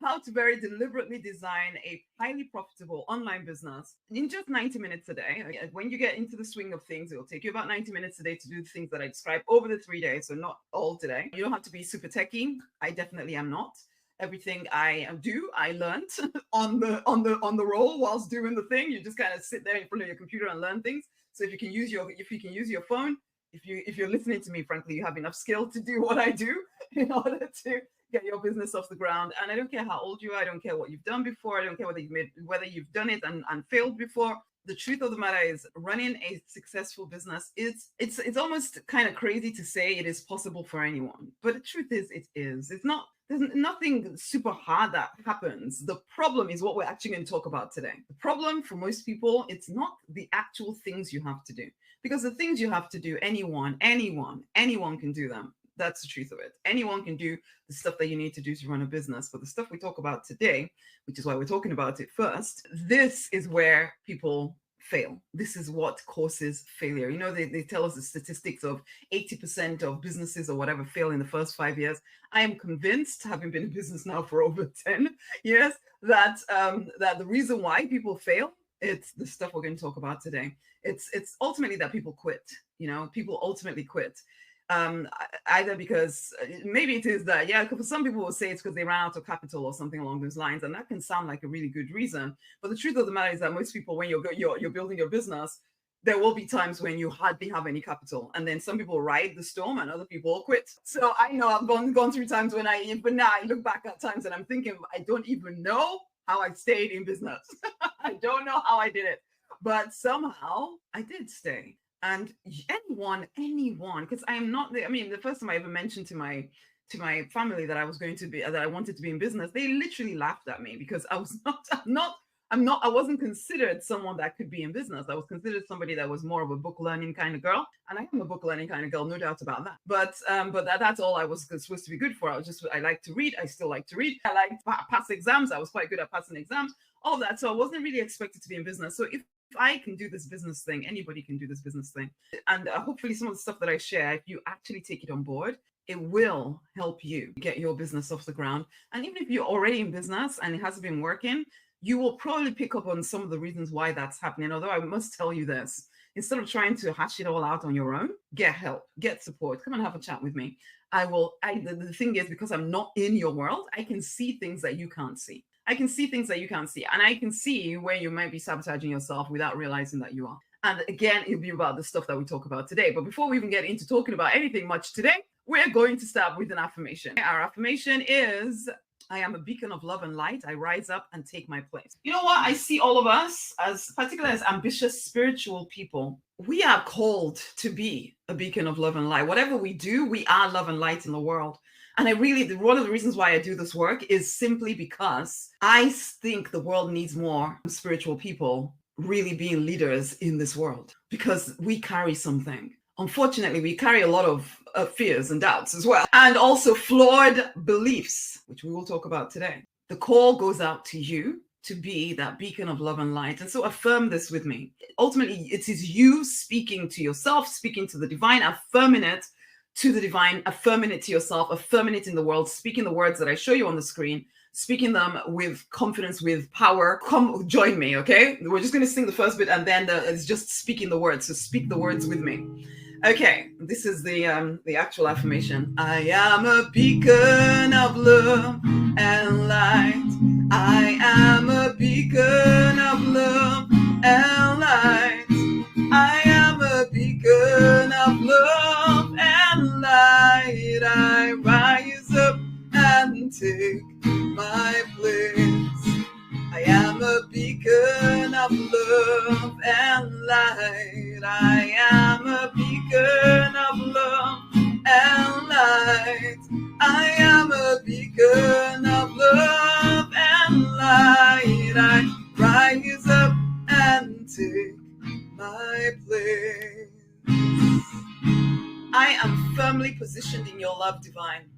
how to very deliberately design a highly profitable online business in just 90 minutes a day. When you get into the swing of things, it will take you about 90 minutes a day to do the things that I described over the 3 days. So not all today. You don't have to be super techie. I definitely am not. Everything I do, I learned on the roll whilst doing the thing. You just kind of sit there in front of your computer and learn things. So if you can use your phone, if you're listening to me, frankly, you have enough skill to do what I do in order to get your business off the ground. And I don't care how old you are. I don't care what you've done before. I don't care whether you've done it and failed before. The truth of the matter is, running a successful business it's almost kind of crazy to say it is possible for anyone. But the truth is, it is. It's not. There's nothing super hard that happens. The problem is what we're actually going to talk about today. The problem for most people, it's not the actual things you have to do. Because the things you have to do, anyone can do them. That's the truth of it. Anyone can do the stuff that you need to do to run a business. But the stuff we talk about today, which is why we're talking about it first, this is where people fail. This is what causes failure. You know, they tell us the statistics of 80% of businesses or whatever fail in the first 5 years. I am convinced, having been in business now for over 10 years, that the reason why people fail, it's the stuff we're going to talk about today. It's ultimately that people quit. You know, people ultimately quit. Either because maybe it is that, for some people will say it's because they ran out of capital or something along those lines, and that can sound like a really good reason. But the truth of the matter is that most people, when you're building your business, there will be times when you hardly have any capital, and then some people ride the storm and other people quit. So I know I've gone through times when but now I look back at times and I'm thinking, I don't even know how I stayed in business. I don't know how I did it, but somehow I did stay. And anyone, because I am not, the first time I ever mentioned to my family that I wanted to be in business, they literally laughed at me because I wasn't considered someone that could be in business. I was considered somebody that was more of a book learning kind of girl. And I am a book learning kind of girl, no doubt about that. But that's all I was supposed to be good for. I like to read. I still like to read. I like to pass exams. I was quite good at passing exams, all that. So I wasn't really expected to be in business. So if I can do this business thing, anybody can do this business thing. And hopefully some of the stuff that I share, if you actually take it on board, it will help you get your business off the ground. And even if you're already in business and it hasn't been working, you will probably pick up on some of the reasons why that's happening. Although I must tell you this, instead of trying to hash it all out on your own, get help, get support, come and have a chat with me. The thing is, because I'm not in your world, I can see things that you can't see. I can see things that you can't see, and I can see where you might be sabotaging yourself without realizing that you are. And again, it'll be about the stuff that we talk about today. But before we even get into talking about anything much today, we're going to start with an affirmation. Our affirmation is, I am a beacon of love and light. I rise up and take my place. You know what? I see all of us, particularly as ambitious spiritual people, we are called to be a beacon of love and light. Whatever we do, we are love and light in the world. And one of the reasons why I do this work is simply because I think the world needs more spiritual people really being leaders in this world, because we carry something. Unfortunately, we carry a lot of fears and doubts as well, and also flawed beliefs, which we will talk about today. The call goes out to you to be that beacon of love and light. And so affirm this with me. Ultimately, it is you speaking to yourself, speaking to the divine, affirming it to the divine, affirming it to yourself, affirming it in the world, speaking the words that I show you on the screen, speaking them with confidence, with power. Come join me, okay? We're just going to sing the first bit, and then it's just speaking the words. So speak the words with me. Okay, this is the actual affirmation. I am a beacon of love and light. I am a beacon of love and light. I am a beacon of love and light. I rise up and take my place. I am a beacon of love and light. I am a beacon of love and light. I am a beacon of love and light. I rise up and take my place. I am firmly positioned in your love divine,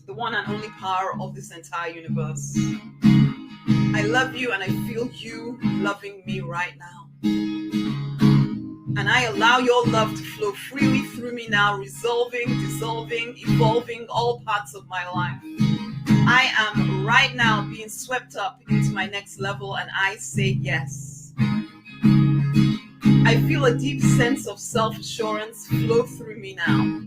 the one and only power of this entire universe. I love you and I feel you loving me right now. And I allow your love to flow freely through me now, resolving, dissolving, evolving all parts of my life. I am right now being swept up into my next level, and I say yes. I feel a deep sense of self-assurance flow through me now.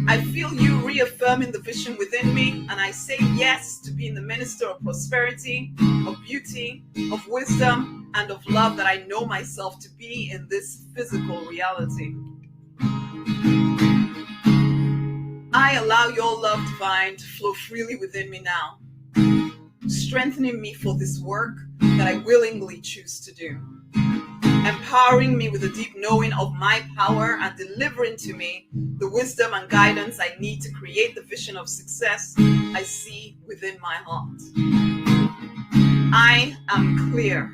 I feel you reaffirming the vision within me, and I say yes to being the minister of prosperity, of beauty, of wisdom, and of love that I know myself to be in this physical reality. I allow your love divine to flow freely within me now, strengthening me for this work that I willingly choose to do, empowering me with a deep knowing of my power and delivering to me the wisdom and guidance I need to create the vision of success I see within my heart. I am clear.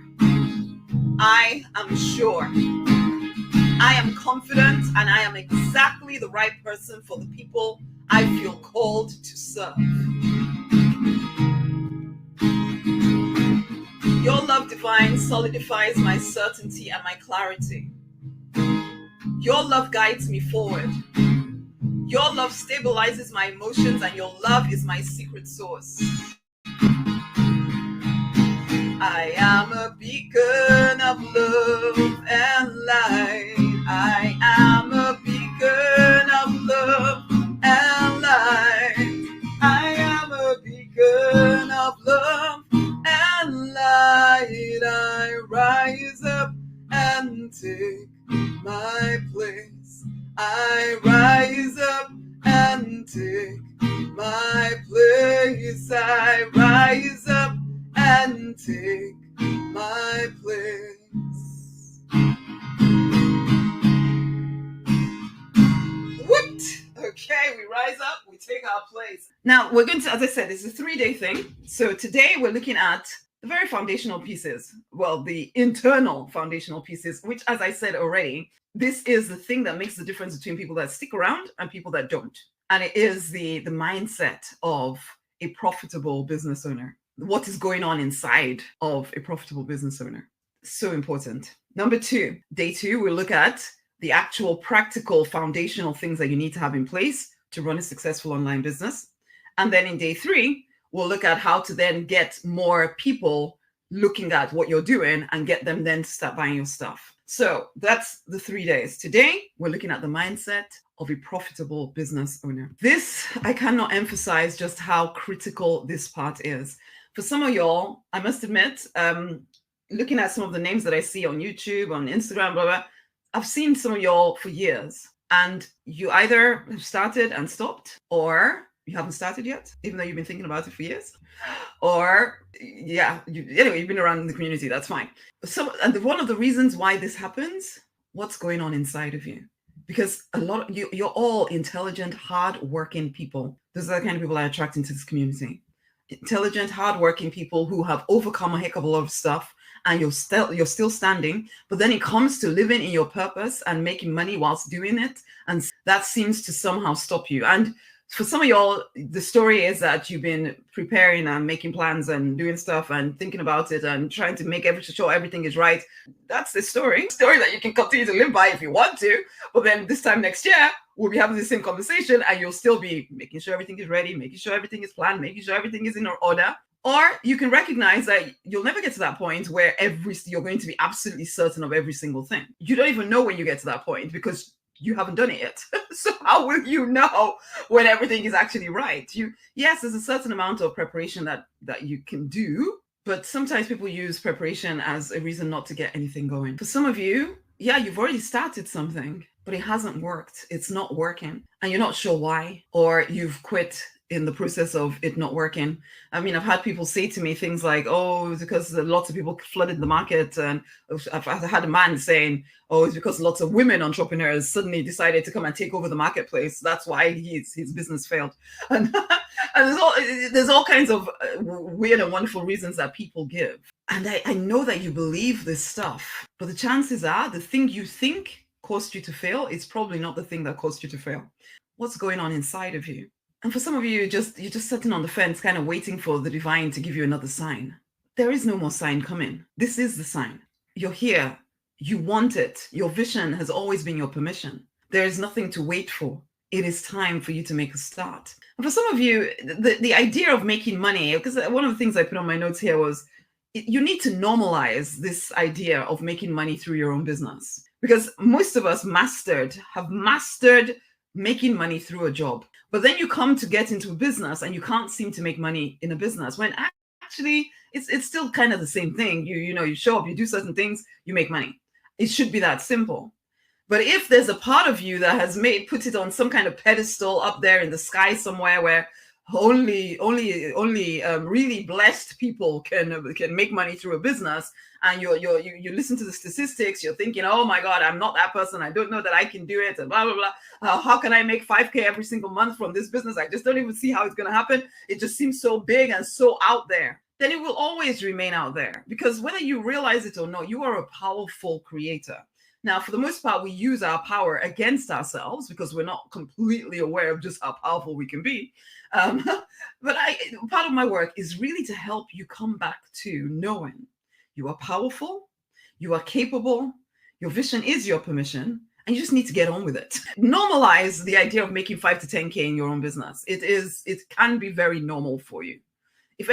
I am sure. I am confident, and I am exactly the right person for the people I feel called to serve. Your love divine solidifies my certainty and my clarity. Your love guides me forward. Your love stabilizes my emotions, and your love is my secret source. I am a beacon of love and light. I am a beacon of love and light. I am a beacon of love and light. I rise up and take my place. I rise up and take my place. I rise up and take my place. What? Okay, we rise up, we take our place. Now, we're going to, as I said, it's a 3-day thing. So today we're looking at the very foundational pieces. Well, the internal foundational pieces, which, as I said already, this is the thing that makes the difference between people that stick around and people that don't. And it is the mindset of a profitable business owner. What is going on inside of a profitable business owner. So important. Number 2, day 2, we'll look at the actual practical foundational things that you need to have in place to run a successful online business. And then in day 3, we'll look at how to then get more people looking at what you're doing and get them then to start buying your stuff. So that's the 3 days. Today, we're looking at the mindset of a profitable business owner. This, I cannot emphasize just how critical this part is. For some of y'all, I must admit, looking at some of the names that I see on YouTube, on Instagram, blah, blah, I've seen some of y'all for years, and you either have started and stopped, or you haven't started yet, even though you've been thinking about it for years, or anyway, you've been around the community, that's fine. So, and one of the reasons why this happens, what's going on inside of you? Because a lot of you're all intelligent, hard-working people. Those are the kind of people I attract into this community. Intelligent, hardworking people who have overcome a heck of a lot of stuff, and you're still standing. But then it comes to living in your purpose and making money whilst doing it, and that seems to somehow stop you. And for some of y'all, the story is that you've been preparing and making plans and doing stuff and thinking about it and trying to make sure everything is right. That's the story that you can continue to live by if you want to. But then this time next year, we'll be having the same conversation, and you'll still be making sure everything is ready, making sure everything is planned, making sure everything is in order. Or you can recognize that you'll never get to that point where you're going to be absolutely certain of every single thing. You don't even know when you get to that point because you haven't done it yet. So how will you know when everything is actually right? Yes, there's a certain amount of preparation that you can do, but sometimes people use preparation as a reason not to get anything going. For some of you, you've already started something, but it hasn't worked. It's not working, and you're not sure why, or you've quit in the process of it not working. I mean, I've had people say to me things like, oh, it's because lots of people flooded the market. And I've had a man saying, oh, it's because lots of women entrepreneurs suddenly decided to come and take over the marketplace. That's why his business failed. And, there's all kinds of weird and wonderful reasons that people give. And I know that you believe this stuff, but the chances are the thing you think caused you to fail is probably not the thing that caused you to fail. What's going on inside of you? And for some of you, you're just sitting on the fence, kind of waiting for the divine to give you another sign. There is no more sign coming. This is the sign. You're here. You want it. Your vision has always been your permission. There is nothing to wait for. it is time for you to make a start. And for some of you, the idea of making money, because one of the things I put on my notes here was you need to normalize this idea of making money through your own business, because most of us have mastered making money through a job. But then you come to get into a business and you can't seem to make money in a business, when actually it's still kind of the same thing. You show up, you do certain things, you make money. It should be that simple. But if there's a part of you that has put it on some kind of pedestal up there in the sky somewhere where only really blessed people can make money through a business, and you listen to the statistics, you're thinking, oh my God, I'm not that person, I don't know that I can do it, and blah blah blah. How can I make 5K every single month from this business? I just don't even see how it's going to happen. It just seems so big and so out there. Then it will always remain out there, because whether you realize it or not, you are a powerful creator. Now, for the most part, we use our power against ourselves because we're not completely aware of just how powerful we can be. But part of my work is really to help you come back to knowing you are powerful, you are capable, your vision is your permission, and you just need to get on with it. Normalize the idea of making 5 to 10K in your own business. It can be very normal for you. If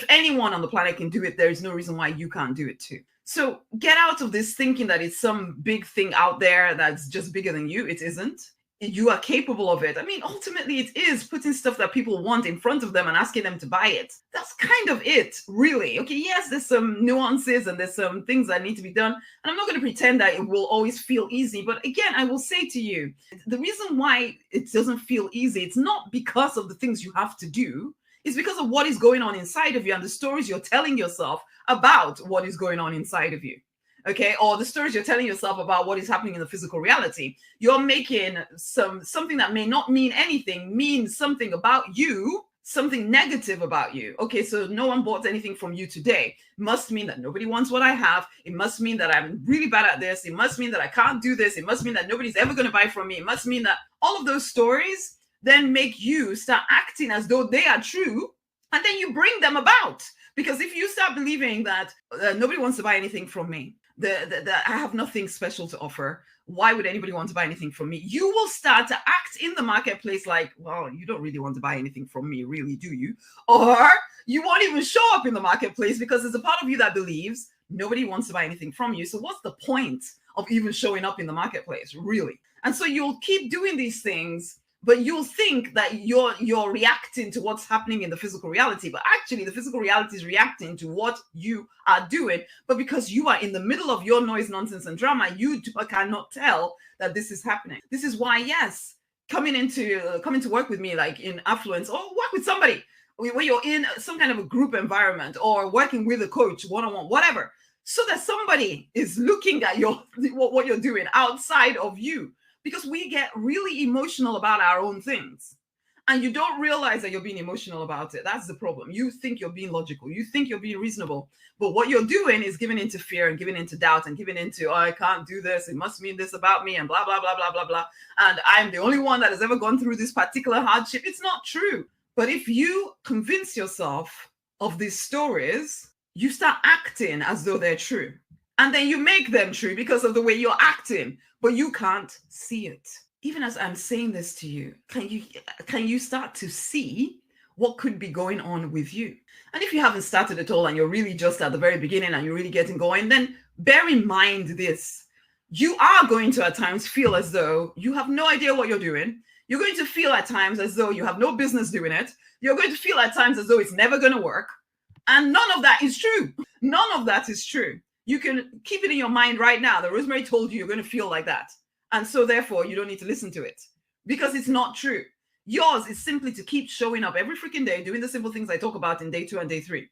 anyone on the planet can do it, there is no reason why you can't do it too. So get out of this thinking that it's some big thing out there that's just bigger than you. It isn't. You are capable of it. I mean, ultimately, it is putting stuff that people want in front of them and asking them to buy it. That's kind of it, really. Okay, yes, there's some nuances and there's some things that need to be done. And I'm not going to pretend that it will always feel easy. But again, I will say to you, the reason why it doesn't feel easy, it's not because of the things you have to do. It's because of what is going on inside of you and the stories you're telling yourself about what is going on inside of you. Okay, or the stories you're telling yourself about what is happening in the physical reality. You're making something that may not mean anything mean something about you, something negative about you. Okay, so no one bought anything from you today. Must mean that nobody wants what I have. It must mean that I'm really bad at this. It must mean that I can't do this. It must mean that nobody's ever going to buy from me. It must mean that all of those stories then make you start acting as though they are true, and then you bring them about. Because if you start believing that nobody wants to buy anything from me, that I have nothing special to offer, why would anybody want to buy anything from me? You will start to act in the marketplace like, well, you don't really want to buy anything from me, really, do you? Or you won't even show up in the marketplace because there's a part of you that believes nobody wants to buy anything from you. So what's the point of even showing up in the marketplace, really? And so you'll keep doing these things, but you'll think that you're reacting to what's happening in the physical reality. But actually, the physical reality is reacting to what you are doing. But because you are in the middle of your noise, nonsense, and drama, you cannot tell that this is happening. This is why, yes, coming to work with me, like in Affluence, or work with somebody where you're in some kind of a group environment, or working with a coach, one-on-one, whatever, so that somebody is looking at what you're doing outside of you. Because we get really emotional about our own things, and you don't realize that you're being emotional about it. That's the problem. You think you're being logical. You think you're being reasonable. But what you're doing is giving into fear and giving into doubt and giving into, oh, I can't do this. It must mean this about me and blah, blah, blah, blah, blah, blah. And I'm the only one that has ever gone through this particular hardship. It's not true. But if you convince yourself of these stories, you start acting as though they're true. And then you make them true because of the way you're acting, but you can't see it. Even as I'm saying this to you, can you start to see what could be going on with you? And if you haven't started at all and you're really just at the very beginning and you're really getting going, then bear in mind this. You are going to at times feel as though you have no idea what you're doing. You're going to feel at times as though you have no business doing it. You're going to feel at times as though it's never going to work. And none of that is true. None of that is true. You can keep it in your mind right now that Rosemary told you you're going to feel like that. And so therefore, you don't need to listen to it because it's not true. Yours is simply to keep showing up every freaking day, doing the simple things I talk about in day 2 and day 3.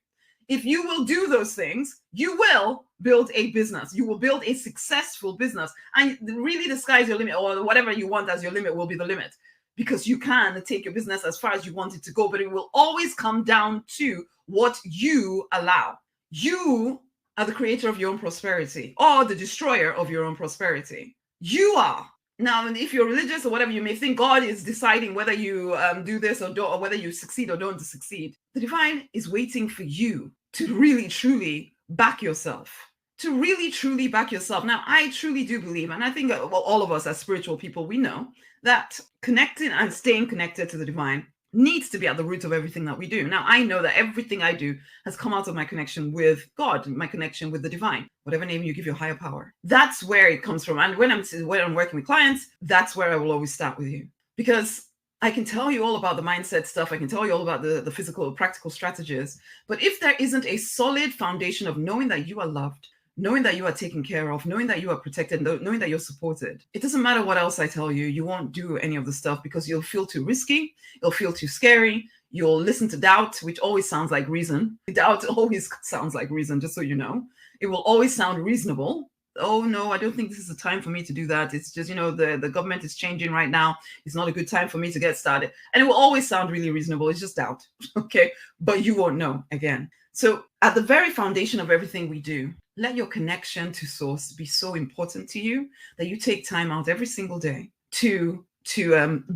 If you will do those things, you will build a business. You will build a successful business. And really the sky's your limit, or whatever you want as your limit will be the limit, because you can take your business as far as you want it to go, but it will always come down to what you allow. You are the creator of your own prosperity, or the destroyer of your own prosperity. You are. Now, if you're religious or whatever, you may think God is deciding whether you do this or don't, or whether you succeed or don't succeed. The divine is waiting for you to really, truly back yourself to really truly back yourself. Now, I truly do believe, and I think all of us as spiritual people, we know that connecting and staying connected to the divine needs to be at the root of everything that we do. Now, I know that everything I do has come out of my connection with God, my connection with the divine, whatever name you give your higher power. That's where it comes from. And when I'm working with clients, that's where I will always start with you, because I can tell you all about the mindset stuff. I can tell you all about the physical, practical strategies. But if there isn't a solid foundation of knowing that you are loved, knowing that you are taken care of, knowing that you are protected, knowing that you're supported, it doesn't matter what else I tell you. You won't do any of the stuff because you'll feel too risky. It'll feel too scary. You'll listen to doubt, which always sounds like reason. Doubt always sounds like reason, just so you know. It will always sound reasonable. Oh, no, I don't think this is the time for me to do that. It's just, the government is changing right now. It's not a good time for me to get started. And it will always sound really reasonable. It's just doubt. Okay. But you won't know again. So at the very foundation of everything we do, let your connection to source be so important to you that you take time out every single day to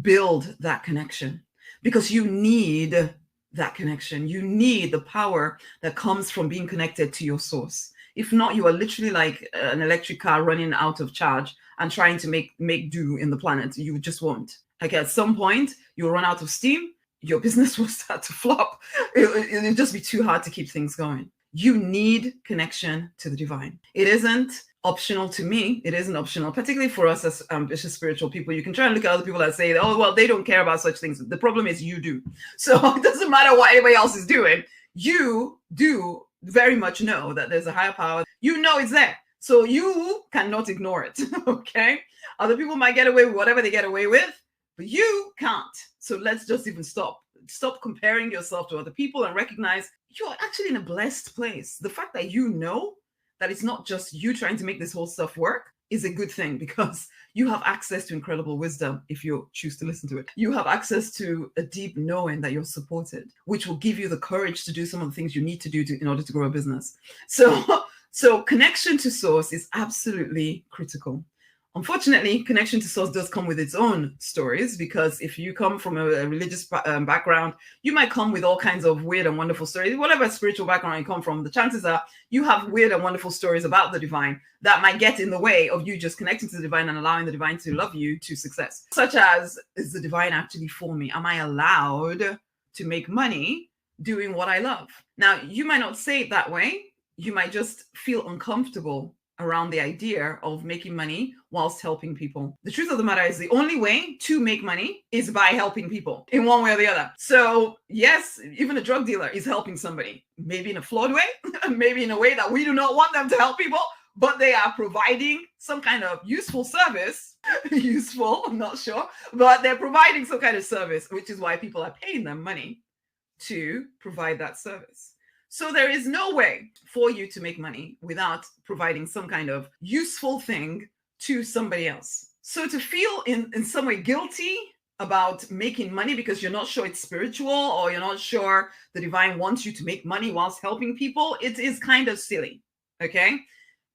build that connection, because you need that connection. You need the power that comes from being connected to your source. If not, you are literally like an electric car running out of charge and trying to make do in the planet. You just won't. Like at some point, you'll run out of steam. Your business will start to flop. It'll just be too hard to keep things going. You need connection to the divine. It isn't optional to me. It isn't optional, particularly for us as ambitious spiritual people. You can try and look at other people that say, oh, well, they don't care about such things. The problem is you do. So it doesn't matter what anybody else is doing. You do very much know that there's a higher power. You know it's there. So you cannot ignore it. Okay? Other people might get away with whatever they get away with, but you can't. So let's just even stop comparing yourself to other people and recognize you're actually in a blessed place. The fact that you know that it's not just you trying to make this whole stuff work is a good thing, because you have access to incredible wisdom if you choose to listen to it. You have access to a deep knowing that you're supported, which will give you the courage to do some of the things you need to do in order to grow a business. So connection to source is absolutely critical. Unfortunately, connection to source does come with its own stories, because if you come from a religious background, you might come with all kinds of weird and wonderful stories. Whatever spiritual background you come from, the chances are you have weird and wonderful stories about the divine that might get in the way of you just connecting to the divine and allowing the divine to love you to success. Such as, is the divine actually for me? Am I allowed to make money doing what I love? Now, you might not say it that way. You might just feel uncomfortable around the idea of making money whilst helping people. The truth of the matter is the only way to make money is by helping people in one way or the other. So yes, even a drug dealer is helping somebody, maybe in a flawed way, maybe in a way that we do not want them to help people, but they are providing some kind of useful service. Useful, I'm not sure, but they're providing some kind of service, which is why people are paying them money to provide that service. So there is no way for you to make money without providing some kind of useful thing to somebody else. So to feel in some way guilty about making money because you're not sure it's spiritual, or you're not sure the divine wants you to make money whilst helping people, it is kind of silly, okay?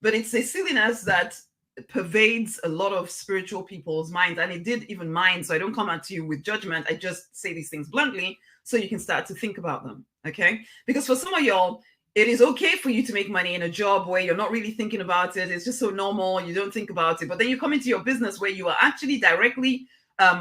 But it's a silliness that pervades a lot of spiritual people's minds, and it did even mine. So I don't come at you with judgment. I just say these things bluntly so you can start to think about them. Okay, because for some of y'all, it is okay for you to make money in a job where you're not really thinking about it. It's just so normal. You don't think about it. But then you come into your business where you are actually directly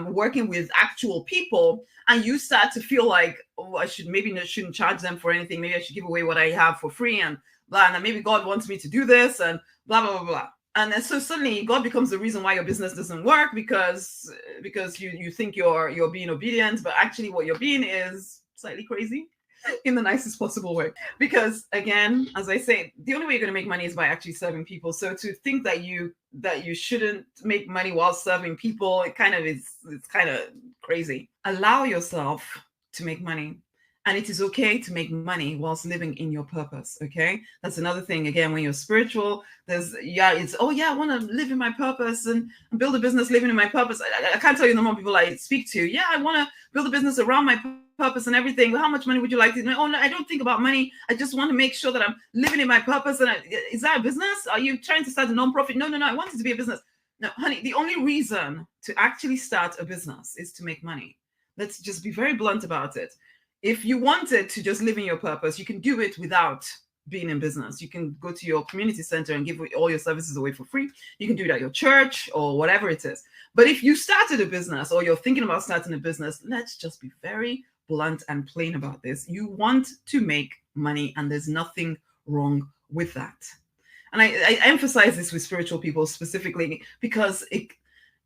working with actual people, and you start to feel like, oh, I shouldn't charge them for anything. Maybe I should give away what I have for free, and blah. And maybe God wants me to do this, and blah, blah, blah, blah. And then so suddenly God becomes the reason why your business doesn't work, because you think you're being obedient, but actually what you're being is slightly crazy. In the nicest possible way. Because again, as I say, the only way you're going to make money is by actually serving people. So to think that you shouldn't make money while serving people, it's kind of crazy. Allow yourself to make money. And it is okay to make money whilst living in your purpose. Okay, that's another thing. Again, when you're spiritual, I want to live in my purpose and build a business living in my purpose. I can't tell you the more people I speak to. Yeah, I want to build a business around my purpose and everything. How much money would you like to? Oh no, I don't think about money. I just want to make sure that I'm living in my purpose. And is that a business? Are you trying to start a nonprofit? No. I want it to be a business. No, honey. The only reason to actually start a business is to make money. Let's just be very blunt about it. If you wanted to just live in your purpose, you can do it without being in business. You can go to your community center and give all your services away for free. You can do it at your church or whatever it is. But if you started a business or you're thinking about starting a business, let's just be very blunt and plain about this. You want to make money, and there's nothing wrong with that. And I emphasize this with spiritual people specifically because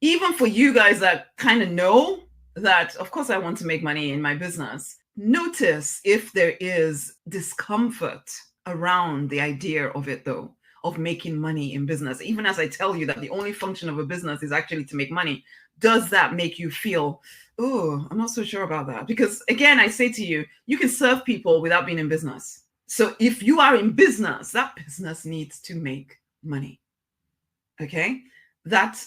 even for you guys that kind of know that, of course, I want to make money in my business, notice if there is discomfort around the idea of it, though, of making money in business. Even as I tell you that the only function of a business is actually to make money, does that make you feel, oh, I'm not so sure about that? Because again, I say to you, you can serve people without being in business. So if you are in business, that business needs to make money. Okay? That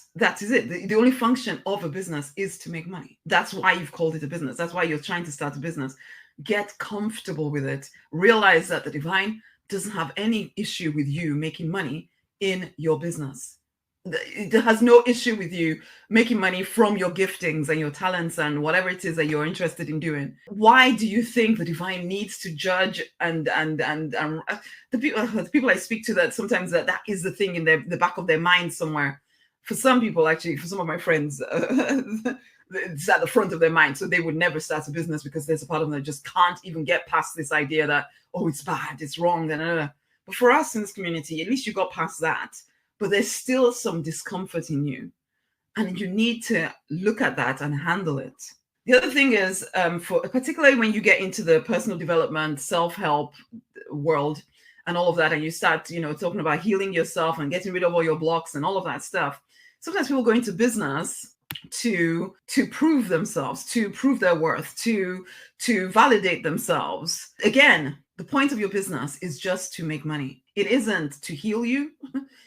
is it. The only function of a business is to make money. That's why you've called it a business. That's why you're trying to start a business. Get comfortable with it. Realize that the divine doesn't have any issue with you making money in your business. It has no issue with you making money from your giftings and your talents and whatever it is that you're interested in doing. Why do you think the divine needs to judge and the people I speak to, that sometimes that is the thing in the back of their mind somewhere? For some people, actually, for some of my friends, it's at the front of their mind. So they would never start a business because there's a part of them that just can't even get past this idea that, oh, it's bad, it's wrong. But for us in this community, at least you got past that. But there's still some discomfort in you. And you need to look at that and handle it. The other thing is, particularly when you get into the personal development, self-help world and all of that, and you start, talking about healing yourself and getting rid of all your blocks and all of that stuff, sometimes people go into business to prove themselves, to prove their worth, to validate themselves. Again, the point of your business is just to make money. It isn't to heal you.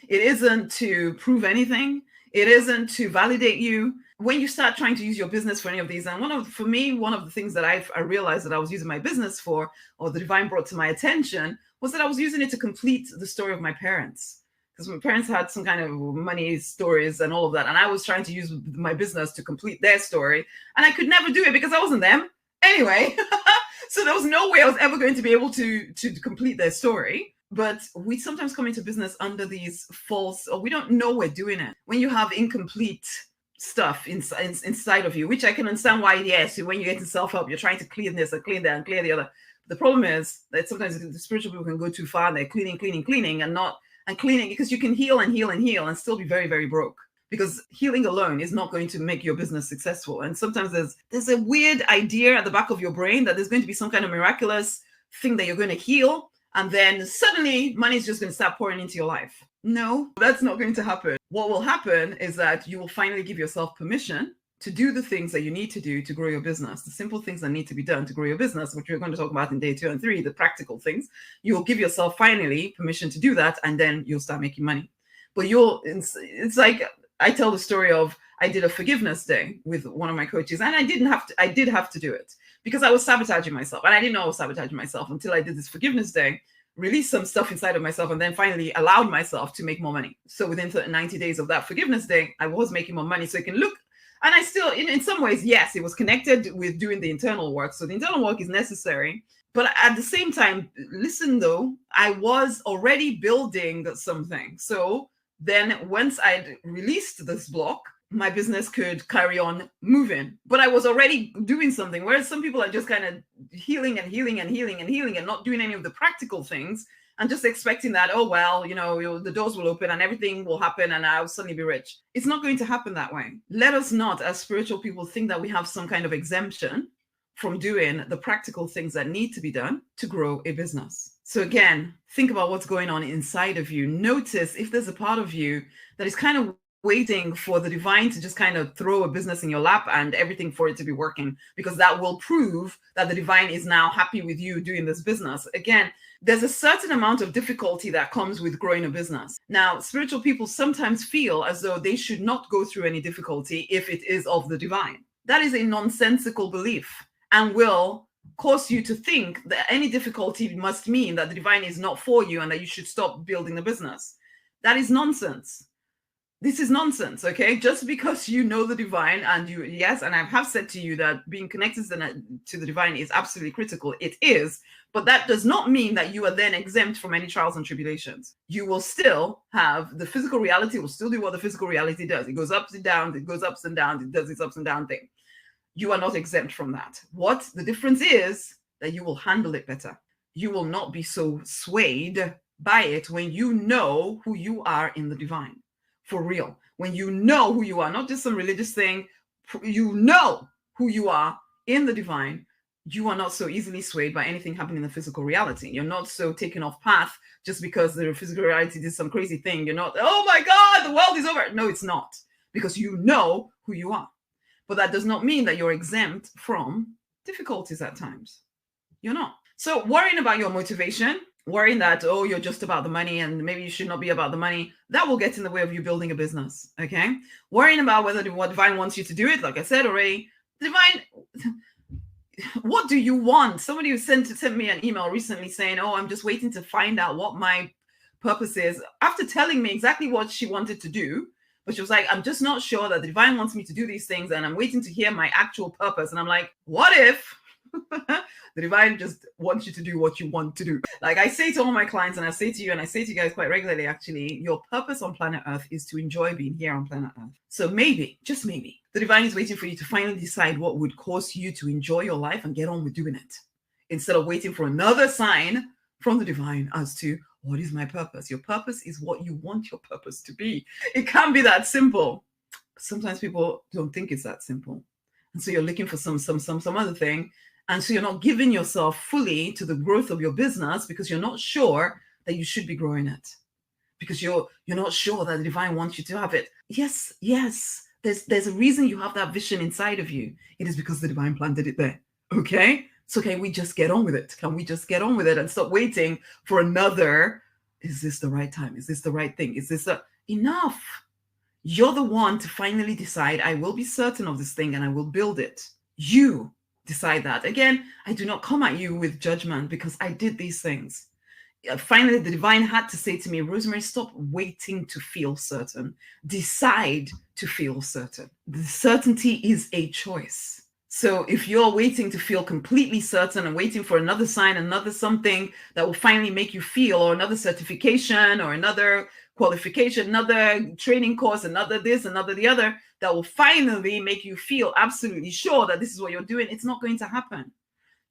It isn't to prove anything. It isn't to validate you. When you start trying to use your business for any of these, and one of the things that I realized that I was using my business for, or the divine brought to my attention, was that I was using it to complete the story of my parents. Because my parents had some kind of money stories and all of that. And I was trying to use my business to complete their story. And I could never do it because I wasn't them. Anyway, so there was no way I was ever going to be able to complete their story. But we sometimes come into business under these false, or we don't know we're doing it. When you have incomplete stuff inside of you, which I can understand why, yes, when you get to self-help, you're trying to clean this and clean that and clear the other. The problem is that sometimes the spiritual people can go too far and they're cleaning and cleaning, because you can heal and still be very, very broke. Because healing alone is not going to make your business successful. And sometimes there's a weird idea at the back of your brain that there's going to be some kind of miraculous thing that you're going to heal, and then suddenly money is just going to start pouring into your life. No, that's not going to happen. What will happen is that you will finally give yourself permission to do the things that you need to do to grow your business, the simple things that need to be done to grow your business, which we're going to talk about in day 2 and 3, the practical things. You'll give yourself finally permission to do that, and then you'll start making money. But it's like, I tell the story of, I did a forgiveness day with one of my coaches, and I did have to do it because I was sabotaging myself. And I didn't know I was sabotaging myself until I did this forgiveness day, released some stuff inside of myself, and then finally allowed myself to make more money. So within 90 days of that forgiveness day, I was making more money. So you can look. And I still, in some ways, yes, it was connected with doing the internal work. So the internal work is necessary. But at the same time, listen, though, I was already building something. So then once I'd released this block, my business could carry on moving. But I was already doing something, whereas some people are just kind of healing and not doing any of the practical things, and just expecting that, oh, well, the doors will open and everything will happen and I'll suddenly be rich. It's not going to happen that way. Let us not, as spiritual people, think that we have some kind of exemption from doing the practical things that need to be done to grow a business. So again, think about what's going on inside of you. Notice if there's a part of you that is kind of waiting for the divine to just kind of throw a business in your lap and everything for it to be working, because that will prove that the divine is now happy with you doing this business. Again, there's a certain amount of difficulty that comes with growing a business. Now, spiritual people sometimes feel as though they should not go through any difficulty if it is of the divine. That is a nonsensical belief and will cause you to think that any difficulty must mean that the divine is not for you and that you should stop building the business. That is nonsense. This is nonsense, okay? Just because you know the divine and yes, and I have said to you that being connected to the divine is absolutely critical. It is, but that does not mean that you are then exempt from any trials and tribulations. You will still have the physical reality, will still do what the physical reality does. It goes ups and downs, it goes ups and downs, it does its ups and down thing. You are not exempt from that. What the difference is that you will handle it better. You will not be so swayed by it when you know who you are in the divine. For real, when you know who you are, not just some religious thing, you know who you are in the divine, you are not so easily swayed by anything happening in the physical reality. You're not so taken off path just because the physical reality did some crazy thing. You're not, oh my God, the world is over. No, it's not, because you know who you are. But that does not mean that you're exempt from difficulties at times. You're not. So worrying about your motivation, worrying that, oh, you're just about the money and maybe you should not be about the money, that will get in the way of you building a business, okay? Worrying about whether what divine wants you to do it, like I said already, divine, what do you want? Somebody who sent me an email recently saying, oh, I'm just waiting to find out what my purpose is, after telling me exactly what she wanted to do. But she was like, I'm just not sure that the divine wants me to do these things and I'm waiting to hear my actual purpose. And I'm like, what if the divine just wants you to do what you want to do? Like I say to all my clients, and I say to you, and I say to you guys quite regularly, actually, your purpose on planet Earth is to enjoy being here on planet Earth. So maybe, just maybe, the divine is waiting for you to finally decide what would cause you to enjoy your life and get on with doing it, instead of waiting for another sign from the divine as to what is my purpose. Your purpose is what you want your purpose to be. It can't be that simple. Sometimes people don't think it's that simple. And so you're looking for some other thing. And so you're not giving yourself fully to the growth of your business because you're not sure that you should be growing it. Because you're not sure that the divine wants you to have it. Yes. There's a reason you have that vision inside of you. It is because the divine planted it there. Okay? So can we just get on with it? Can we just get on with it and stop waiting for another, is this the right time? Is this the right thing? Is this enough? You're the one to finally decide, I will be certain of this thing and I will build it. You decide that. Again, I do not come at you with judgment because I did these things. Finally, the divine had to say to me, Rosemary, stop waiting to feel certain. Decide to feel certain. The certainty is a choice. So if you're waiting to feel completely certain and waiting for another sign, another something that will finally make you feel, or another certification or another qualification, another training course, another this, another the other, that will finally make you feel absolutely sure that this is what you're doing, it's not going to happen.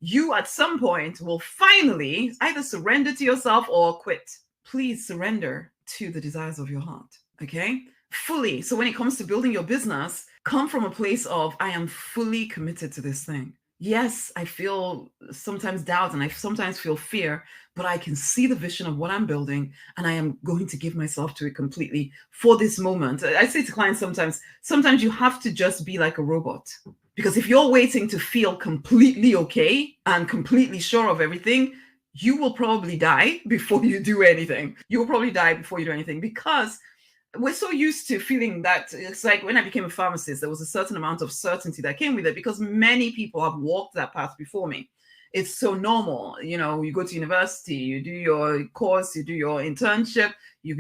You at some point will finally either surrender to yourself or quit. Please surrender to the desires of your heart, okay? Fully. So when it comes to building your business, come from a place of, I am fully committed to this thing. Yes, I feel sometimes doubt and I sometimes feel fear, but I can see the vision of what I'm building and I am going to give myself to it completely for this moment. I say to clients sometimes you have to just be like a robot. Because if you're waiting to feel completely okay and completely sure of everything, you will probably die before you do anything. You will probably die before you do anything, because we're so used to feeling that. It's like when I became a pharmacist, there was a certain amount of certainty that came with it because many people have walked that path before me. It's so normal. You know, you go to university, you do your course, you do your internship, you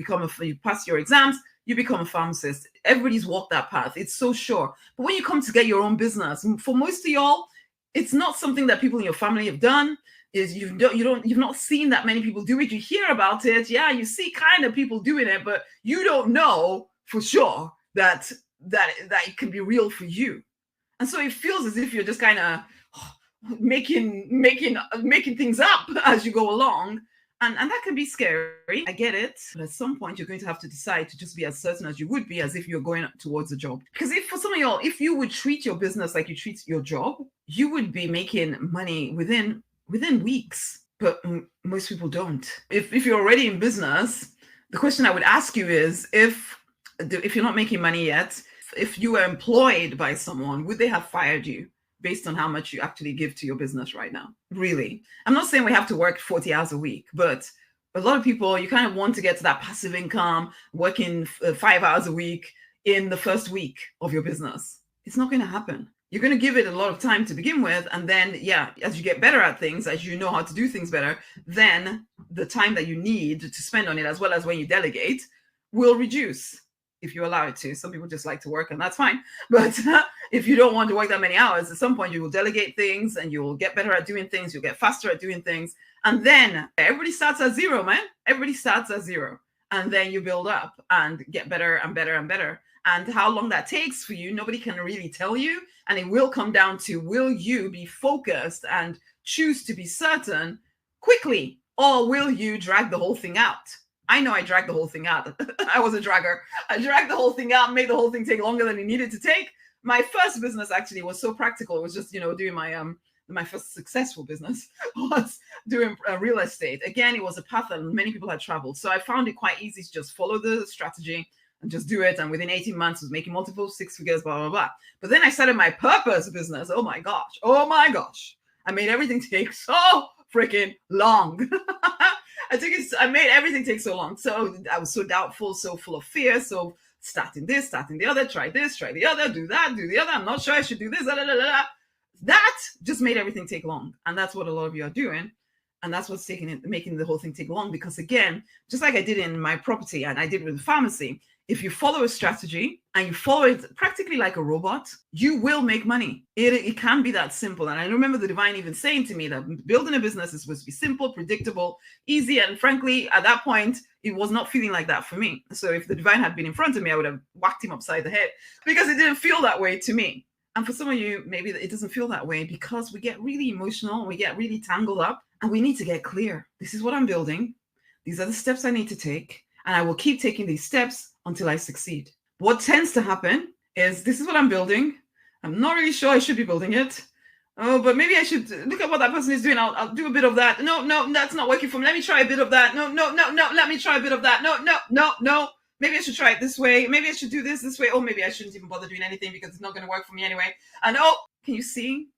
pass your exams, you become a pharmacist. Everybody's walked that path. It's so sure. But when you come to get your own business, for most of y'all, it's not something that people in your family have done. You've not seen that many people do it. You hear about it. Yeah, you see kind of people doing it, but you don't know for sure that it can be real for you. And so it feels as if you're just kind of making things up as you go along. And that can be scary. I get it. But at some point, you're going to have to decide to just be as certain as you would be as if you're going towards a job. Because if for some of y'all, if you would treat your business like you treat your job, you would be making money within weeks. But most people don't. If you're already in business, the question I would ask you is, if you're not making money yet, if you were employed by someone, would they have fired you based on how much you actually give to your business right now? Really? I'm not saying we have to work 40 hours a week, but a lot of people, you kind of want to get to that passive income, working 5 hours a week in the first week of your business. It's not going to happen. You're going to give it a lot of time to begin with. And then, yeah, as you get better at things, as you know how to do things better, then the time that you need to spend on it, as well as when you delegate, will reduce. if you allow it to. Some people just like to work, and that's fine. But if you don't want to work that many hours, at some point you will delegate things and you will get better at doing things. You'll get faster at doing things. And then everybody starts at zero, man. Everybody starts at zero. And then you build up and get better and better and better. And how long that takes for you, nobody can really tell you. And it will come down to, will you be focused and choose to be certain quickly, or will you drag the whole thing out? I know I dragged the whole thing out. I was a dragger. I dragged the whole thing out, made the whole thing take longer than it needed to take. My first business actually was so practical. It was just, doing my first successful business was doing real estate. Again, it was a path that many people had traveled. So I found it quite easy to just follow the strategy and just do it. And within 18 months, I was making multiple six figures, blah, blah, blah. But then I started my purpose business. Oh my gosh. I made everything take so freaking long. I made everything take so long. So I was so doubtful, so full of fear. So starting this, starting the other, try this, try the other, do that, do the other. I'm not sure I should do this. That just made everything take long. And that's what a lot of you are doing. And that's what's making the whole thing take long. Because again, just like I did in my property and I did with the pharmacy, if you follow a strategy and you follow it practically like a robot, you will make money. It can be that simple. And I remember the divine even saying to me that building a business is supposed to be simple, predictable, easy. And frankly, at that point, it was not feeling like that for me. So if the divine had been in front of me, I would have whacked him upside the head because it didn't feel that way to me. And for some of you, maybe it doesn't feel that way because we get really emotional, we get really tangled up, and we need to get clear. This is what I'm building. These are the steps I need to take. And I will keep taking these steps until I succeed. What tends to happen is, this is what I'm building. I'm not really sure I should be building it. Oh, but maybe I should look at what that person is doing. I'll do a bit of that. No, that's not working for me. Let me try a bit of that. No. Let me try a bit of that. No. Maybe I should try it this way. Maybe I should do this way. Or maybe I shouldn't even bother doing anything because it's not going to work for me anyway. And can you see?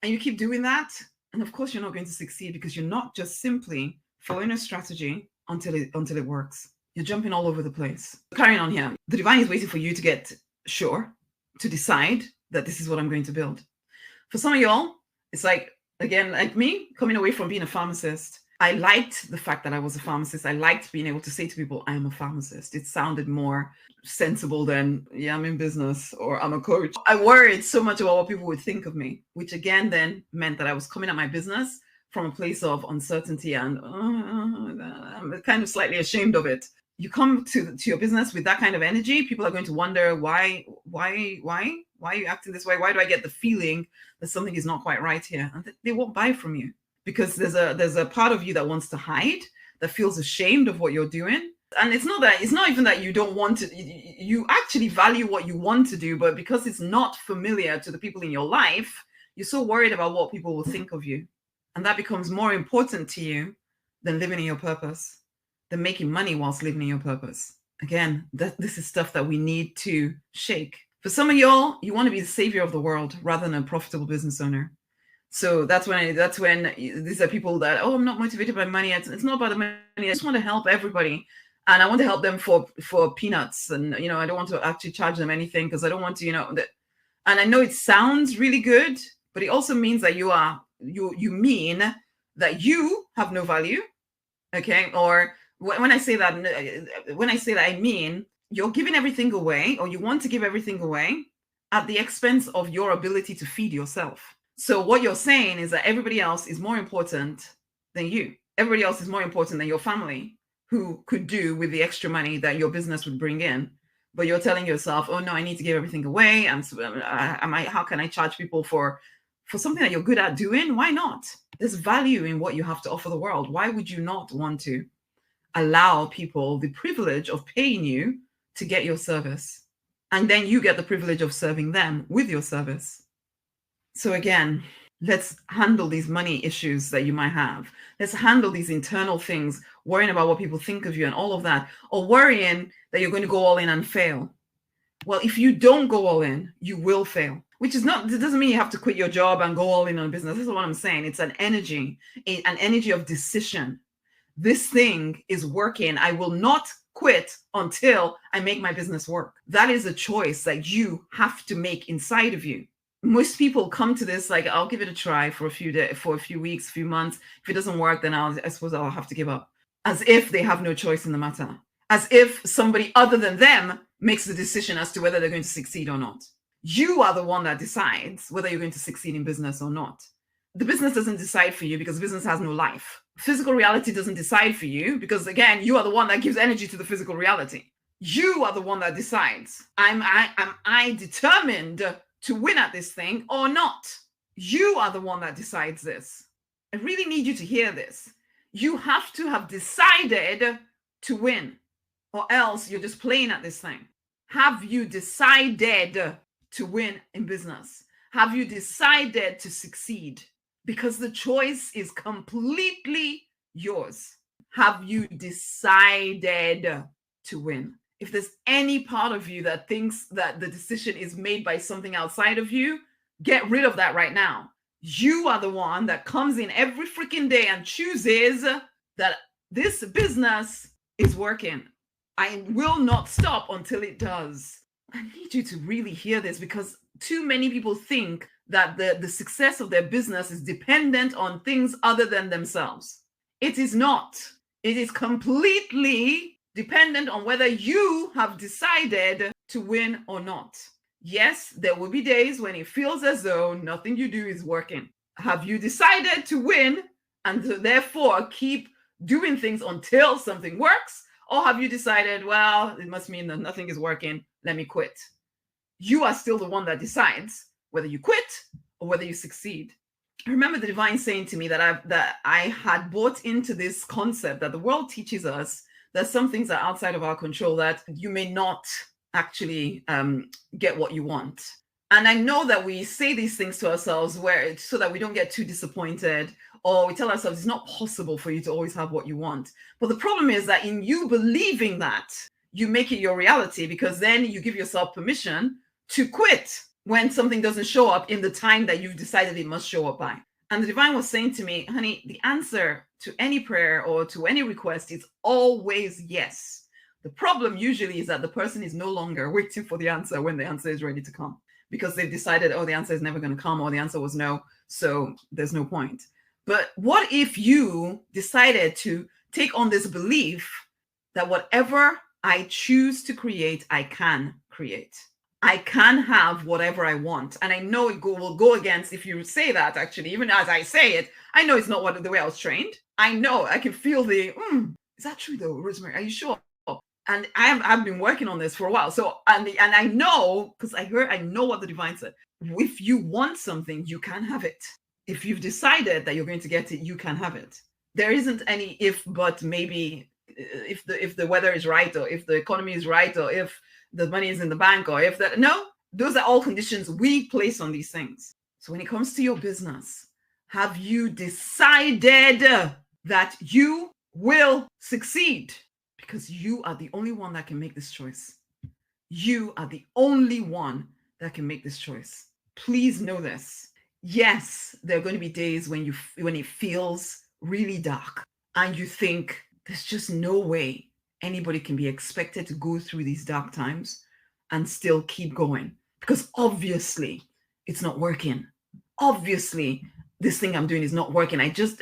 And you keep doing that. And of course, you're not going to succeed because you're not just simply following a strategy until it works. You're jumping all over the place. Carrying on here. The divine is waiting for you to get sure, to decide that this is what I'm going to build. For some of y'all, it's like, again, like me, coming away from being a pharmacist. I liked the fact that I was a pharmacist. I liked being able to say to people, I am a pharmacist. It sounded more sensible than, yeah, I'm in business or I'm a coach. I worried so much about what people would think of me, which again then meant that I was coming at my business from a place of uncertainty and I'm kind of slightly ashamed of it. You come to your business with that kind of energy, people are going to wonder, why are you acting this way? Why do I get the feeling that something is not quite right here? And they won't buy from you because there's a part of you that wants to hide, that feels ashamed of what you're doing. And it's not even that you don't want to, you actually value what you want to do, but because it's not familiar to the people in your life, you're so worried about what people will think of you. And that becomes more important to you than living in your purpose, than making money whilst living in your purpose. Again, this is stuff that we need to shake. For some of y'all, you want to be the savior of the world rather than a profitable business owner. So that's when these are people that, I'm not motivated by money. It's not about the money. I just want to help everybody. And I want to help them for peanuts. And, I don't want to actually charge them anything because I don't want to, and I know it sounds really good, but it also means that you mean that you have no value. Okay. Or when I say that, I mean, you're giving everything away, or you want to give everything away at the expense of your ability to feed yourself. So what you're saying is that everybody else is more important than you. Everybody else is more important than your family, who could do with the extra money that your business would bring in. But you're telling yourself, oh no, I need to give everything away. How can I charge people for something that you're good at doing? Why not? There's value in what you have to offer the world. Why would you not want to allow people the privilege of paying you to get your service? And then you get the privilege of serving them with your service. So again, let's handle these money issues that you might have. Let's handle these internal things, worrying about what people think of you and all of that, or worrying that you're going to go all in and fail. Well, if you don't go all in, you will fail, it doesn't mean you have to quit your job and go all in on business. This is what I'm saying. It's an energy of decision. This thing is working. I will not quit until I make my business work. That is a choice that you have to make inside of you. Most people come to this like, I'll give it a try for a few days, for a few weeks, a few months. If it doesn't work, then I suppose I'll have to give up, as if they have no choice in the matter. as if somebody other than them makes the decision as to whether they're going to succeed or not. You are the one that decides whether you're going to succeed in business or not. The business doesn't decide for you because business has no life. Physical reality doesn't decide for you because, again, you are the one that gives energy to the physical reality. You are the one that decides. Am I determined to win at this thing or not? You are the one that decides this. I really need you to hear this. You have to have decided to win, or else you're just playing at this thing. Have you decided to win in business? Have you decided to succeed? Because the choice is completely yours. Have you decided to win? If there's any part of you that thinks that the decision is made by something outside of you, get rid of that right now. You are the one that comes in every freaking day and chooses that this business is working. I will not stop until it does. I need you to really hear this, because too many people think that the success of their business is dependent on things other than themselves. It is not. It is completely dependent on whether you have decided to win or not. Yes, there will be days when it feels as though nothing you do is working. Have you decided to win and to therefore keep doing things until something works? Or have you decided, well, it must mean that nothing is working, let me quit? You are still the one that decides whether you quit or whether you succeed. I remember the divine saying to me that I had bought into this concept that the world teaches us that some things are outside of our control, that you may not actually get what you want. And I know that we say these things to ourselves so that we don't get too disappointed, or we tell ourselves it's not possible for you to always have what you want. But the problem is that in you believing that, you make it your reality, because then you give yourself permission to quit when something doesn't show up in the time that you've decided it must show up by. And the divine was saying to me, honey, the answer to any prayer or to any request is always yes. The problem usually is that the person is no longer waiting for the answer when the answer is ready to come, because they've decided, oh, the answer is never going to come, or the answer was no, so there's no point. But what if you decided to take on this belief that whatever I choose to create, I can create? I can have whatever I want. And I know it will go against, if you say that, actually, even as I say it, I know it's not the way I was trained. I know, I can feel is that true though, Rosemary? Are you sure? And I've been working on this for a while. So, and I know, because I know what the divine said. If you want something, you can have it. If you've decided that you're going to get it, you can have it. There isn't any if, but, maybe, if the weather is right, or if the economy is right, or if the money is in the bank, or if that. No, those are all conditions we place on these things. So when it comes to your business, have you decided that you will succeed? Because you are the only one that can make this choice. You are the only one that can make this choice. Please know this. Yes, there are going to be days when it feels really dark and you think there's just no way anybody can be expected to go through these dark times and still keep going, because obviously it's not working. Obviously this thing I'm doing is not working. I just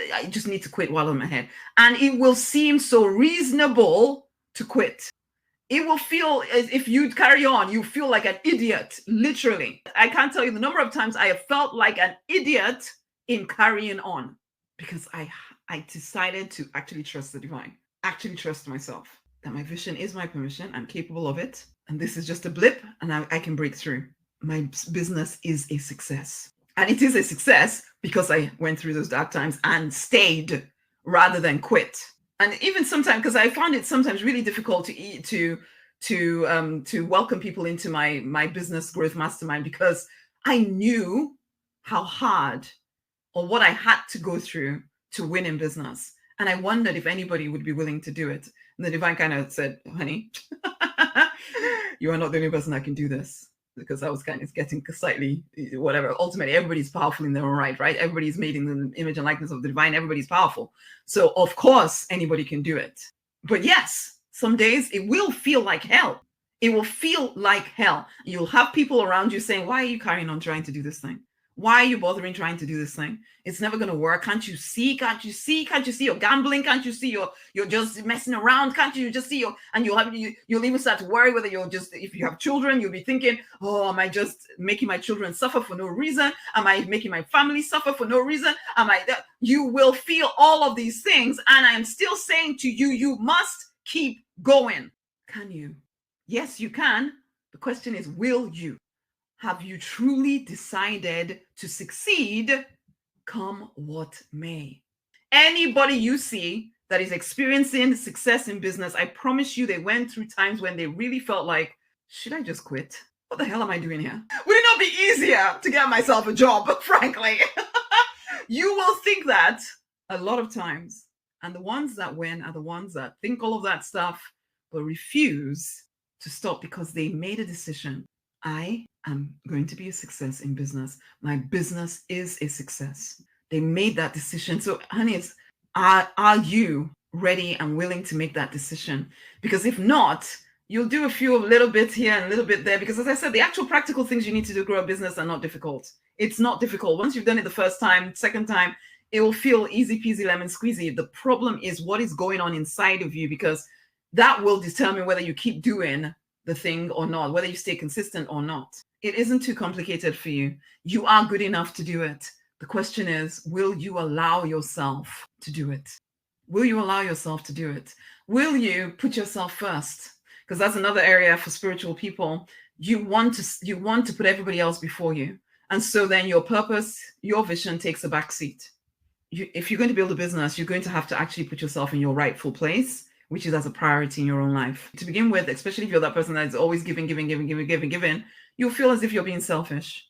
need to quit while I'm ahead. And it will seem so reasonable to quit. It will feel as if you carry on, you feel like an idiot, literally. I can't tell you the number of times I have felt like an idiot in carrying on, because I decided to actually trust the divine, actually trust myself, that my vision is my permission, I'm capable of it, and this is just a blip, and I can break through. My business is a success. And it is a success because I went through those dark times and stayed rather than quit. And even sometimes, because I found it sometimes really difficult to welcome people into my business growth mastermind, because I knew how hard, or what I had to go through to win in business. And I wondered if anybody would be willing to do it. And the divine kind of said, honey, you are not the only person that can do this. Because I was kind of getting slightly whatever. Ultimately, everybody's powerful in their own right? Everybody's made in the image and likeness of the divine. Everybody's powerful. So of course, anybody can do it. But yes, some days it will feel like hell. It will feel like hell. You'll have people around you saying, why are you carrying on trying to do this thing? Why are you bothering trying to do this thing? It's never going to work. Can't you see? Can't you see? Can't you see you're gambling? Can't you see you're just messing around? Can't you just see and you'll even start to worry whether you're just, if you have children, you'll be thinking, oh, am I just making my children suffer for no reason? Am I making my family suffer for no reason? You will feel all of these things. And I'm still saying to you, you must keep going. Can you? Yes, you can. The question is, will you? Have you truly decided to succeed, come what may? Anybody you see that is experiencing success in business, I promise you they went through times when they really felt like, should I just quit? What the hell am I doing here? Would it not be easier to get myself a job, frankly? You will think that a lot of times. And the ones that win are the ones that think all of that stuff, but refuse to stop because they made a decision. I am going to be a success in business. My business is a success. They made that decision. So, honey, are you ready and willing to make that decision? Because if not, you'll do a few little bits here and a little bit there. Because as I said, the actual practical things you need to do to grow a business are not difficult. It's not difficult. Once you've done it the first time, second time, it will feel easy peasy lemon squeezy. The problem is what is going on inside of you, because that will determine whether you keep doing the thing or not, whether you stay consistent or not. It isn't too complicated for you. You are good enough to do it. The question is, will you allow yourself to do it? Will you allow yourself to do it? Will you put yourself first? Because that's another area for spiritual people. You want to put everybody else before you. And so then your purpose, your vision takes a backseat. If you're going to build a business, you're going to have to actually put yourself in your rightful place, which is as a priority in your own life. To begin with, especially if you're that person that's always giving, you'll feel as if you're being selfish.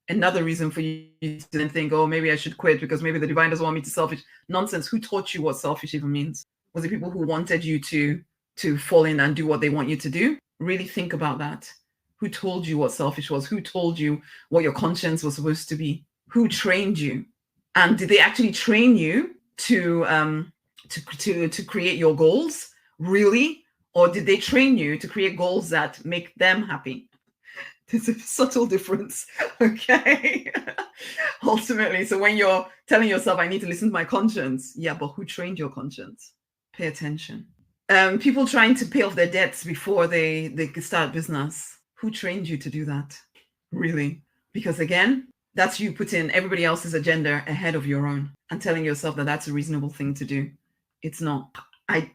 Another reason for you to then think, oh, maybe I should quit because maybe the divine doesn't want me to selfish. Nonsense. Who taught you what selfish even means? Was it people who wanted you to fall in and do what they want you to do? Really think about that. Who told you what selfish was? Who told you what your conscience was supposed to be? Who trained you? And did they actually train you to create your goals, really? Or did they train you to create goals that make them happy? There's a subtle difference, okay? Ultimately, so when you're telling yourself, I need to listen to my conscience, yeah, but who trained your conscience? Pay attention. People trying to pay off their debts before they start business. Who trained you to do that, really? Because again, that's you putting everybody else's agenda ahead of your own and telling yourself that that's a reasonable thing to do. It's not. I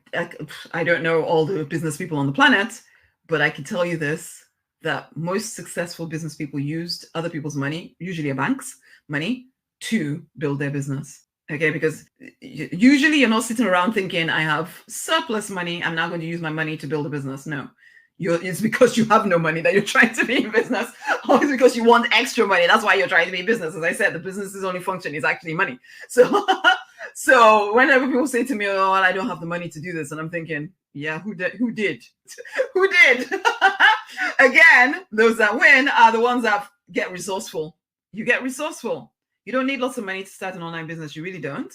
don't know all the business people on the planet, but I can tell you this, that most successful business people used other people's money, usually a bank's money, to build their business. Okay, because usually you're not sitting around thinking, I have surplus money, I'm now going to use my money to build a business. No. It's because you have no money that you're trying to be in business, or it's because you want extra money. That's why you're trying to be in business. As I said, the business's only function is actually money. So whenever people say to me, oh, I don't have the money to do this, and I'm thinking, yeah, who did? Who did? Again, those that win are the ones that get resourceful. You get resourceful. You don't need lots of money to start an online business. You really don't.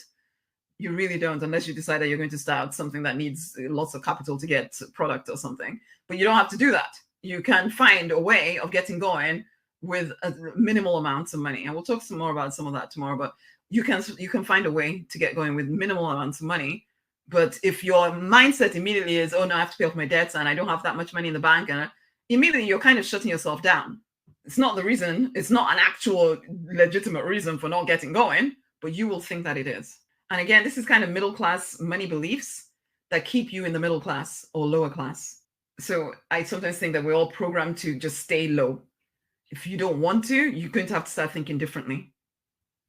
You really don't, unless you decide that you're going to start something that needs lots of capital to get product or something. But you don't have to do that. You can find a way of getting going with minimal amounts of money. And we'll talk some more about some of that tomorrow, but you can find a way to get going with minimal amounts of money. But if your mindset immediately is, oh no, I have to pay off my debts and I don't have that much money in the bank, and immediately you're kind of shutting yourself down. It's not the reason, it's not an actual legitimate reason for not getting going, but you will think that it is. And again, this is kind of middle class money beliefs that keep you in the middle class or lower class. So I sometimes think that we're all programmed to just stay low. If you don't want to, you're going to have to start thinking differently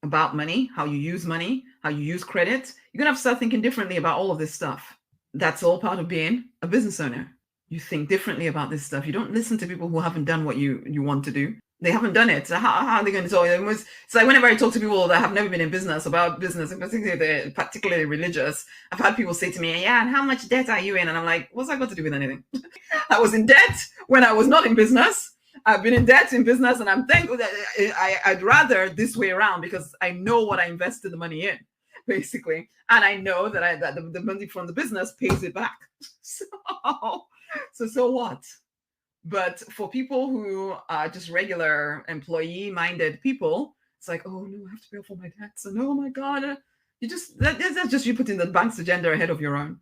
about money, how you use money, how you use credit. You're going to have to start thinking differently about all of this stuff. That's all part of being a business owner. You think differently about this stuff. You don't listen to people who haven't done what you want to do. They haven't done it. So how are they going to tell you? It's like whenever I talk to people that have never been in business about business, and particularly particularly religious, I've had people say to me, yeah, and how much debt are you in? And I'm like, what's that got to do with anything? I was in debt when I was not in business. I've been in debt in business, and I'm thankful that I'd rather this way around, because I know what I invested the money in, basically. And I know that the money from the business pays it back. So what? But for people who are just regular employee-minded people, It's like, oh no, I have to pay off all my debts. And oh my God. That's just you putting the bank's agenda ahead of your own.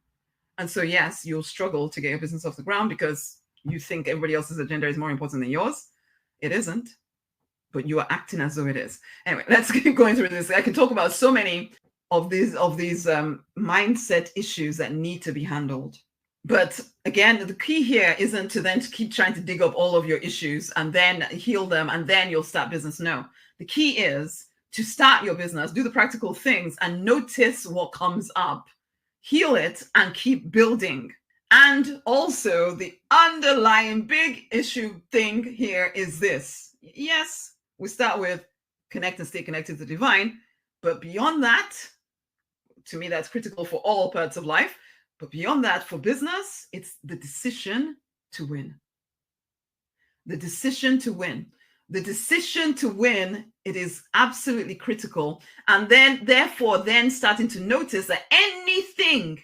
And so, yes, you'll struggle to get your business off the ground because you think everybody else's agenda is more important than yours. It isn't, but you are acting as though it is. Anyway, let's keep going through this. I can talk about so many of these mindset issues that need to be handled. But again, the key here isn't to keep trying to dig up all of your issues and then heal them and then you'll start business. No, the key is to start your business, do the practical things and notice what comes up, heal it and keep building. And also the underlying big issue thing here is this. Yes, we start with connect and stay connected to the divine, but beyond that, to me, that's critical for all parts of life. But beyond that, for business, it's the decision to win. The decision to win. The decision to win, it is absolutely critical. And then, therefore, starting to notice that anything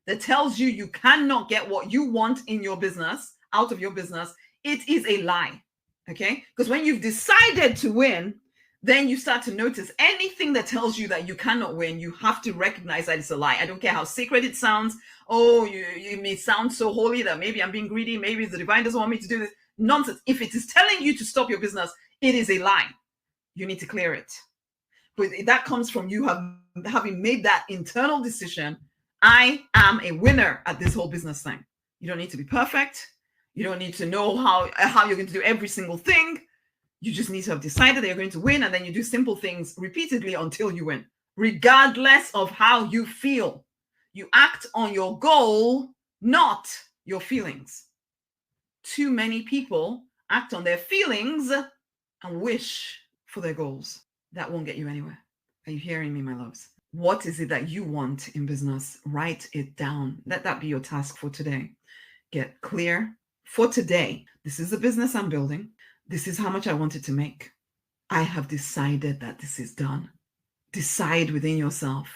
that tells you you cannot get what you want in your business, out of your business, it is a lie. Okay? Because when you've decided to win, then you start to notice anything that tells you that you cannot win, you have to recognize that it's a lie. I don't care how sacred it sounds. Oh, you may sound so holy that maybe I'm being greedy. Maybe the divine doesn't want me to do this. Nonsense. If it is telling you to stop your business, it is a lie. You need to clear it. But that comes from you having made that internal decision. I am a winner at this whole business thing. You don't need to be perfect. You don't need to know how you're going to do every single thing. You just need to have decided that you're going to win, and then you do simple things repeatedly until you win, regardless of how you feel. You act on your goal, not your feelings. Too many people act on their feelings and wish for their goals. That won't get you anywhere. Are you hearing me, my loves? What is it that you want in business? Write it down. Let that be your task for today. Get clear. For today, this is the business I'm building. This is how much I want it to make. I have decided that this is done. Decide within yourself.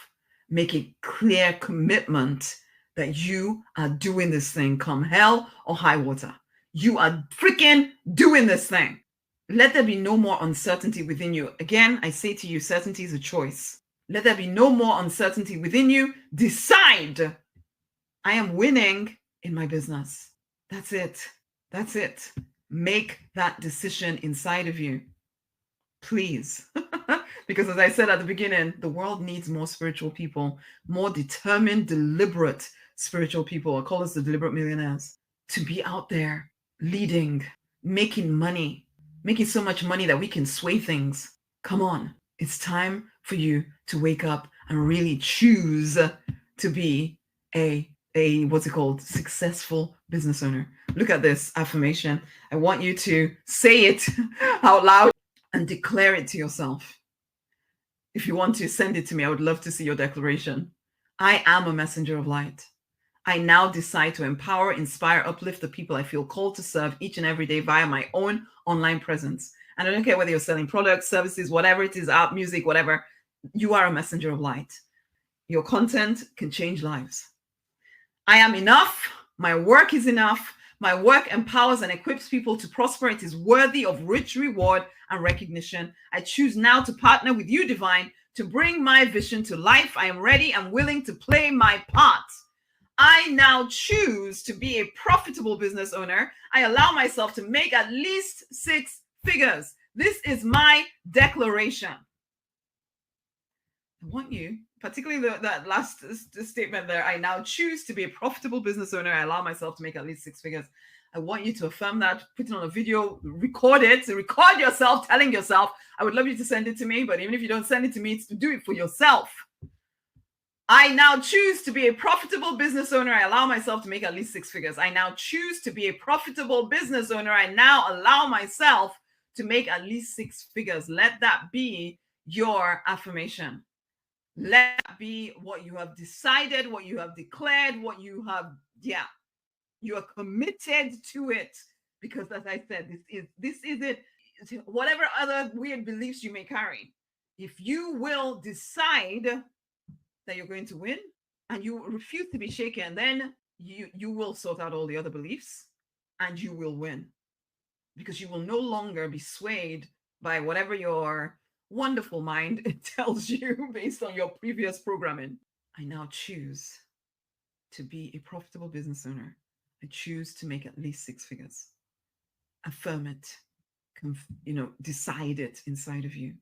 Make a clear commitment that you are doing this thing come hell or high water. You are freaking doing this thing. Let there be no more uncertainty within you. Again, I say to you, certainty is a choice. Let there be no more uncertainty within you. Decide. I am winning in my business. That's it. That's it. Make that decision inside of you, please. Because as I said at the beginning, the world needs more spiritual people, more determined, deliberate spiritual people. I call us the deliberate millionaires, to be out there leading, making money, making so much money that we can sway things. Come on. It's time for you to wake up and really choose to be a successful business owner. Look at this affirmation. I want you to say it out loud and declare it to yourself. If you want to send it to me, I would love to see your declaration. I am a messenger of light. I now decide to empower, inspire, uplift the people I feel called to serve each and every day via my own online presence. And I don't care whether you're selling products, services, whatever it is, art, music, whatever, you are a messenger of light. Your content can change lives. I am enough. My work is enough. My work empowers and equips people to prosper. It is worthy of rich reward and recognition. I choose now to partner with you, divine, to bring my vision to life. I am ready and willing to play my part. I now choose to be a profitable business owner. I allow myself to make at least 6 figures. This is my declaration. I want you, particularly that last statement there, I now choose to be a profitable business owner. I allow myself to make at least 6 figures. I want you to affirm that, put it on a video, record it, record yourself telling yourself. I would love you to send it to me, but even if you don't send it to me, it's to do it for yourself. I now choose to be a profitable business owner. I allow myself to make at least 6 figures. I now choose to be a profitable business owner. I now allow myself to make at least 6 figures. Let that be your affirmation. Let that be what you have decided, what you have declared, what you have, you are committed to it. Because as I said, this is it. Whatever other weird beliefs you may carry, if you will decide that you're going to win and you refuse to be shaken, then you will sort out all the other beliefs and you will win, because you will no longer be swayed by whatever your wonderful mind tells you based on your previous programming. I now choose to be a profitable business owner. I choose to make at least 6 figures. Affirm it. Decide it inside of you.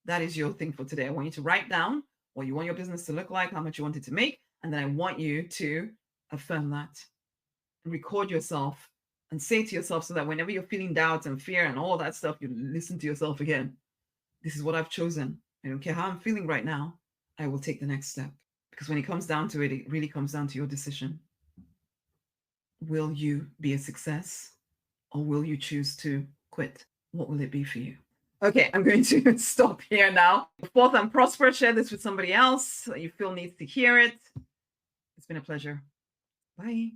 That is your thing for today. I want you to write down what you want your business to look like, how much you want it to make, and then I want you to affirm that. Record yourself and say to yourself, so that whenever you're feeling doubt and fear and all that stuff, you listen to yourself again. This is what I've chosen. I don't care how I'm feeling right now. I will take the next step. Because when it comes down to it, it really comes down to your decision. Will you be a success, or will you choose to quit? What will it be for you? Okay, I'm going to stop here now. Fourth and prosperous, share this with somebody else that you feel needs to hear it. It's been a pleasure. Bye.